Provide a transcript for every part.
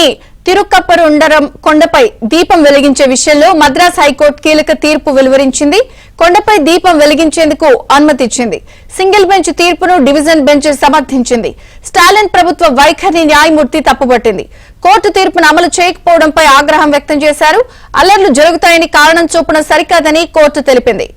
తమిళనాడులోని తిరుక్కప్పరుండరం కొండపై దీపం వెలిగించే విషయంలో మద్రాస్ హైకోర్టు కీలక తీర్పు వెలువరించింది. కొండపై దీపం వెలిగించేందుకు అనుమతిచ్చింది. సింగిల్ బెంచ్ తీర్పును డివిజన్ బెంచ్ సమర్థించింది. స్టాలిన్ ప్రభుత్వ వైఖరిని న్యాయమూర్తి తప్పుపట్టింది. కోర్టు తీర్పును అమలు చేయకపోవడంపై ఆగ్రహం వ్యక్తం చేశారు. అల్లర్లు జరుగుతాయని కారణం చూపడం సరికాదని కోర్టు తెలిపింది.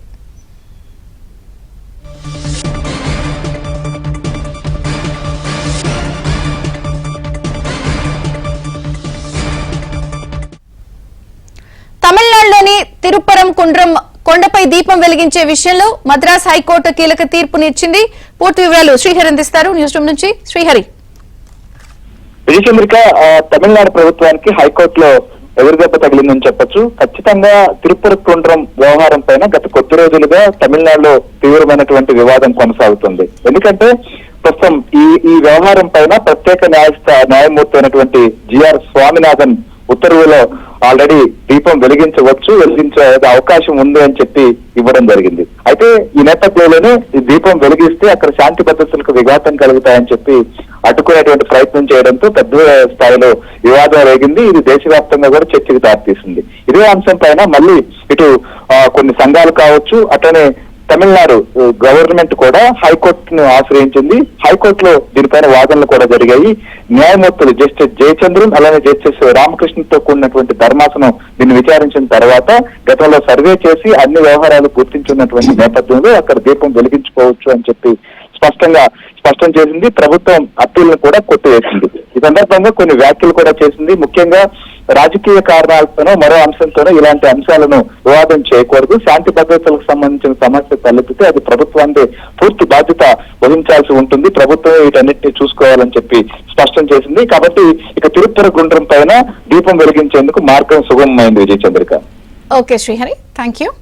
తమిళనాడులోని తిరుప్పరంకుండ్రం కొండపై దీపం వెలిగించే విషయంలో మద్రాస్ హైకోర్టు కీలక తీర్పునిచ్చింది. పూర్తి వివరాలు శ్రీహరి అందిస్తారు న్యూస్ రూమ్ నుంచి. శ్రీహరి. విజయచంద్రిక, తమిళనాడు ప్రభుత్వానికి హైకోర్టులో ఎదురుదెబ్బ తగిలిందని చెప్పొచ్చు. ఖచ్చితంగా తిరుపరకుండ్రం వ్యవహారం పైన గత కొద్ది రోజులుగా తమిళనాడులో తీవ్రమైనటువంటి వివాదం కొనసాగుతుంది. ఎందుకంటే ప్రస్తుతం ఈ వ్యవహారం పైన ప్రత్యేక న్యాయమూర్తి అయినటువంటి జిఆర్ స్వామినాథన్ ఉత్తర్వులో ఆల్రెడీ దీపం వెలిగించే అవకాశం ఉంది అని చెప్పి ఇవ్వడం జరిగింది. అయితే ఈ నేపథ్యంలోనే ఈ దీపం వెలిగిస్తే అక్కడ శాంతి భద్రతలకు విఘాతం కలుగుతాయని చెప్పి అడ్డుకునేటువంటి ప్రయత్నం చేయడంతో పెద్ద స్థాయిలో వివాదం రేగింది. ఇది దేశవ్యాప్తంగా కూడా చర్చకు దారితీసింది. ఇదే అంశం పైన మళ్ళీ ఇటు కొన్ని సంఘాలు కావచ్చు, అట్లనే తమిళనాడు గవర్నమెంట్ కూడా హైకోర్టును ఆశ్రయించింది. హైకోర్టులో దీనిపైన వాదనలు కూడా జరిగాయి. న్యాయమూర్తులు జస్టిస్ జయచంద్రన్ అలానే జస్టిస్ రామకృష్ణతో కూడినటువంటి ధర్మాసనం దీన్ని విచారించిన తర్వాత గతంలో సర్వే చేసి అన్ని వ్యవహారాలు గుర్తించున్నటువంటి నేపథ్యంలో అక్కడ దీపం వెలిగించుకోవచ్చు అని చెప్పి స్పష్టం చేసింది. ప్రభుత్వం అప్పీల్ను కూడా కొట్టివేసింది. ఈ సందర్భంగా కొన్ని వ్యాఖ్యలు కూడా చేసింది. ముఖ్యంగా రాజకీయ కారణాలతోనో మరో అంశంతోనో ఇలాంటి అంశాలను వివాదం చేయకూడదు. శాంతి భద్రతలకు సంబంధించిన సమస్య తలెత్తితే అది ప్రభుత్వాన్ని పూర్తి బాధ్యత వహించాల్సి ఉంటుంది. ప్రభుత్వం వీటన్నిటిని చూసుకోవాలని చెప్పి స్పష్టం చేసింది. కాబట్టి ఇక తిరుపరకుండ్రం పైన దీపం వెలిగించేందుకు మార్గం సుగమమైంది. విజయచంద్రిక. Okay Srihari, thank you.